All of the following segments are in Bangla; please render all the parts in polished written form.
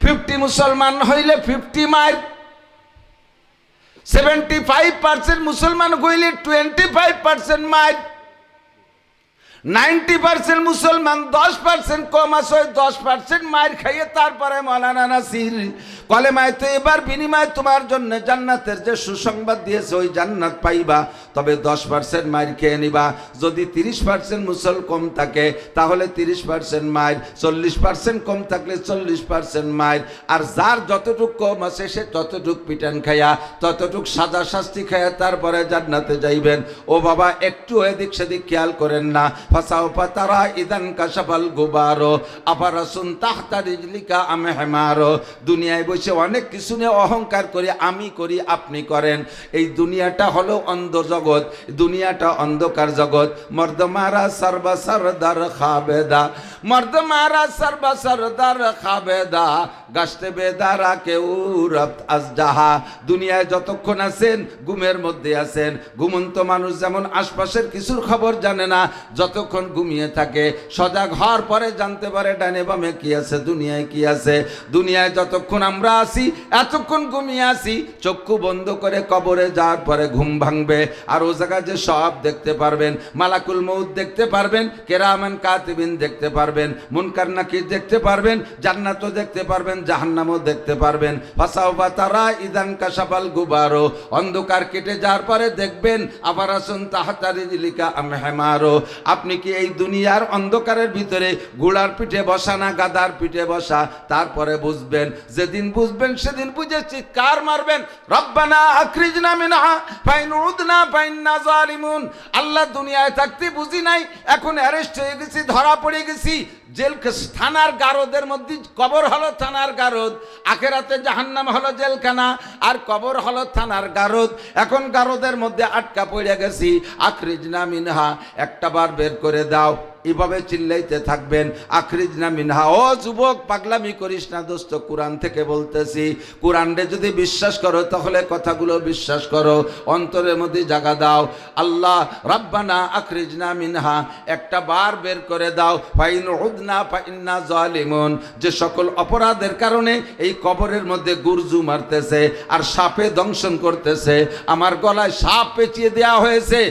50 মুসলমান হইলে 50 মাইর, 75% মুসলমান হইলে 25% মাইর, 90% মুসলমান 10% কম আছে, 10% মাইর খাইয়ে তারপরে মৌলানা নাসির কলেমায় তো এবার বিনিময় তোমার জন্য জান্নাতের যে সুসংবাদ দিয়েছে ওই জান্নাত পাইবা, তবে 10% মাইর খেয়ে নিবা। যদি 30% মুসল কম থাকে তাহলে 30% মাইর, 40% কম থাকলে 40% মাইর, আর যার যতটুক কম আছে সে ততটুক পিটান খাইয়া ততটুক সাজা শাস্তি খাইয়া তারপরে জান্নাতে যাইবেন। ও বাবা, একটু এদিক সেদিক খেয়াল করেন না। ফাসাউফা তারা ইদান কাশাফাল গুবারো আফারাসুন তাহতা রিজলিকা আম হিমারো। দুনিয়ায় বসে অনেক কিছু নিয়ে অহংকার করে আমি করি আপনি করেন। এই দুনিয়াটা হলো অন্ধ জগৎ, দুনিয়াটা অন্ধকার জগৎ। মর্দ মারা সর্বা সরদার খাবেদা, মর্দ মারা সর্বা সরদার খাবেদা, গাছতে বেদারা কেউ রপ্ত আজ জাহা। দুনিয়ায় যতক্ষণ আছেন ঘুমের মধ্যে আছেন। ঘুমন্ত মানুষ যেমন আশপাশের কিছুর খবর জানে না, যতক্ষণ ঘুমিয়ে থাকে সজাগ হওয়ার পরে জানতে পারে ডানে বামে কি আছে, দুনিয়ায় কি আছে। দুনিয়ায় যতক্ষণ আমরা আসি এতক্ষণ ঘুমিয়ে আসি, চক্ষু বন্ধ করে কবরে যাওয়ার পরে ঘুম ভাঙবে। আর ও জায়গায় যে সব দেখতে পারবেন, মালাকুল মউত দেখতে পারবেন, কেরামান কাতিবিন দেখতে পারবেন, মুনকার নাকির দেখতে পারবেন, জান্নাতও দেখতে পারবেন, জাহান্নামও দেখতে পারবেন। ফাসাউফা তারা ইদান কাশাফাল গুবারো, অন্ধকার কেটে যাওয়ার পরে দেখবেন আফারাসুন তাহতা রিজলিকা আম হিমারো। আপনি কি এই দুনিয়ার অন্ধকারের ভিতরে ঘোড়ার পিঠে বসা না গাধার পিঠে বসা? তারপরে বুঝবেন, যেদিন বুঝবেন সেদিন বুঝে চিৎকার মারবেন, রব্বানা আখরিজনা মিনহা ফাইন উদনা ফাইন্না জালিমুন। আল্লাহ, দুনিয়ায় থাকতে বুঝি নাই, এখন অ্যারেস্ট হয়ে গেছি, ধরা পড়ে গেছি। জেল থানার গারদের মধ্যে কবর হলো থানার গারদ, আখেরাতে জাহান্নাম হলো জেলখানা, আর কবর হলো থানার গারদ। এখন গারদের মধ্যে আটকা পড়ে গেছি, আখরিজনা মিনহা, একটা বার বের করে দাও। এভাবে চিল্লাইতে থাকবেন, আখরিজনা মিনহা। ও যুবক, পাগলামি করিস না দোস্ত, কোরআন থেকে বলতেছি। কোরআনরে যদি বিশ্বাস করো তাহলে কথাগুলো বিশ্বাস করো, অন্তরের মধ্যে জায়গা দাও। আল্লাহ রব্বানা আখরিজনা মিনহা, একটা বার বের করে দাও। ফাইন উদনা ফাইন্না জালিমুন, যে সকল অপরাধের কারণে এই কবরের মধ্যে গুরজু মারতেছে আর সাপে দংশন করতেছে, আমার গলায় সাপ পেঁচিয়ে দেওয়া হয়েছে,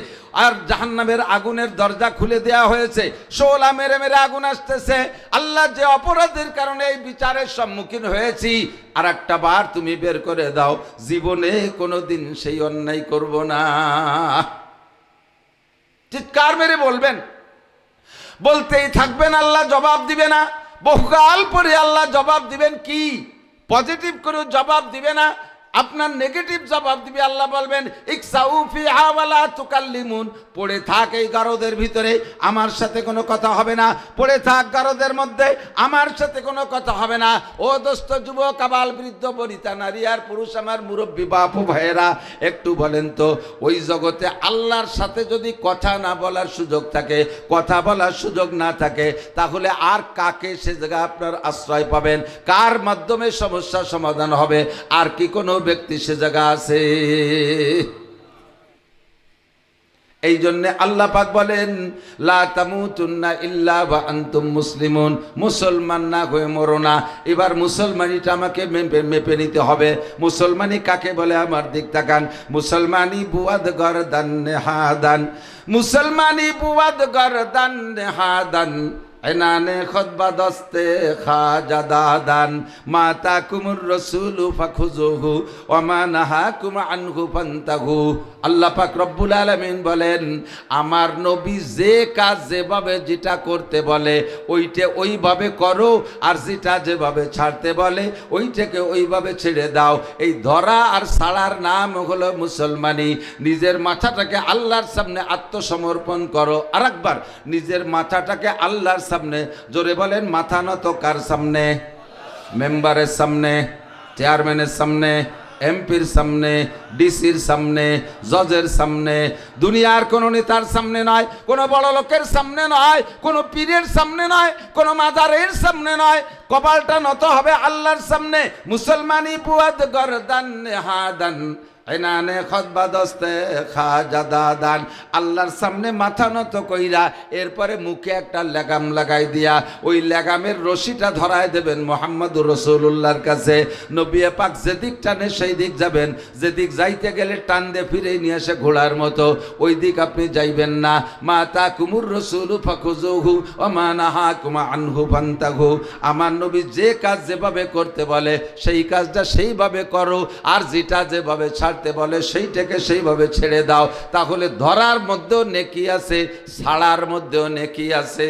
আর জাহান্নামের আগুনের দরজা খুলে দেওয়া হয়েছে, শোলা মেরে মেরে আগুন আসতেছে। আল্লাহ, যে অপরাধের কারণে এই বিচারের সম্মুখীন হয়েছি, আর একটা বার তুমি বের করে দাও, জীবনে কোনোদিন সেই অন্যায় করব না। চিৎকার মেরে বলবেন, বলতেই থাকবেন, আল্লাহ জবাব দিবে না। বহুকাল পরে আল্লাহ জবাব দিবেন কি? পজিটিভ করে জবাব দিবে না, আপনার নেগেটিভ জবাব দিবে। আল্লাহ বলবেন, ইকসাউ ফিহা ওয়ালা তুকাল্লিমুন, পড়ে থাক এই গারদের ভিতরে, আমার সাথে কোনো কথা হবে না। পড়ে থাক গারদের মধ্যে, আমার সাথে কোনো কথা হবে না। ও দোস্ত, যুবক, আবাল, বৃদ্ধ, বনিতা, নারী আর পুরুষ, আমার মুরব্বী বাপু ভাইয়েরা, একটু বলেন তো, ওই জগতে আল্লাহর সাথে যদি কথা না বলার সুযোগ থাকে, কথা বলার সুযোগ না থাকে, তাহলে আর কাকে সে জায়গায় আপনার আশ্রয় পাবেন? কার মাধ্যমে সমস্যার সমাধান হবে? আর কি কোনো ব্যক্তি সে জায়গা আছে? এই জন্য আল্লাহ পাক বলেন, লা তামুতুন্না ইল্লা ওয়া আনতুম মুসলিমুন, মুসলমান না হয়ে মরো না। এবার মুসলমানিটা আমাকে মেপে নিতে হবে। মুসলমানি কাকে বলে? আমার দিক তাকান। মুসলমানি বুয়াদ গরদান নেহাদান, মুসলমানি বুয়াদ গরদান নেহাদান, এনানে খুতবা দস্তে খাজা দাদান, মাতা কুমুর রসুলু ফাখুজুহু ওয়া মা নাহাকুম আনহু ফান্তাহু। আল্লাহ পাক রব্বুল আলামিন বলেন, আমার নবী যে কাজ যেভাবে যেটা করতে বলে ওইটা ওইভাবে করো, আর যেটা যেভাবে ছাড়তে বলে ওইটাকে ওইভাবে ছেড়ে দাও। এই ধরা আর ছাড়ার নাম হলো মুসলমানি। নিজের মাথাটাকে আল্লাহর সামনে আত্মসমর্পণ করো। আর একবার, নিজের মাথাটাকে আল্লাহর সামনে, জোরে বলেন, মাথা নত কার সামনে? মেম্বারের সামনে, চেয়ারম্যানের সামনে, এমপির সামনে, ডিসির সামনে, জজের সামনে, দুনিয়ার কোনো নেতার সামনে নয়, কোনো বড় লোকের সামনে নয়, কোনো পীরের সামনে নয়, কোনো মাজারের সামনে নয়। কপালটা নত হবে আল্লাহর সামনে। মুসলমানি বুয়াদ গরদান নেহাদান, এনানে খতবা দস্তে খাজা দাদান, আল্লাহর সামনে মাথা নত কইরা এরপরে মুখে একটা লাগাম লাগাই দিয়া ওই লাগামের রশিটা ধরায় দেবেন মুহাম্মদুর রাসূলুল্লাহর কাছে। নবী পাক যেদিক টানে সেই দিক যাবেন, যেদিক যাইতে গেলে টান দিয়ে ফিরে নিয়ে আসে ঘোড়ার মতো, ওই দিক আপনি যাইবেন না। মা তাকুমুর রাসূলু ফাখুযুহু ওয়া মা নাহাকুম আনহু ফান্তাহু। আমার নবী যে কাজ যেভাবে করতে বলে সেই কাজটা সেইভাবে করো, আর যেটা যেভাবে ছাড়তে বলে সেইটাকে সেইভাবে ছেড়ে দাও। তাহলে ধরার মধ্যেও নেকি আছে, ছাড়ার মধ্যেও নেকি আছে।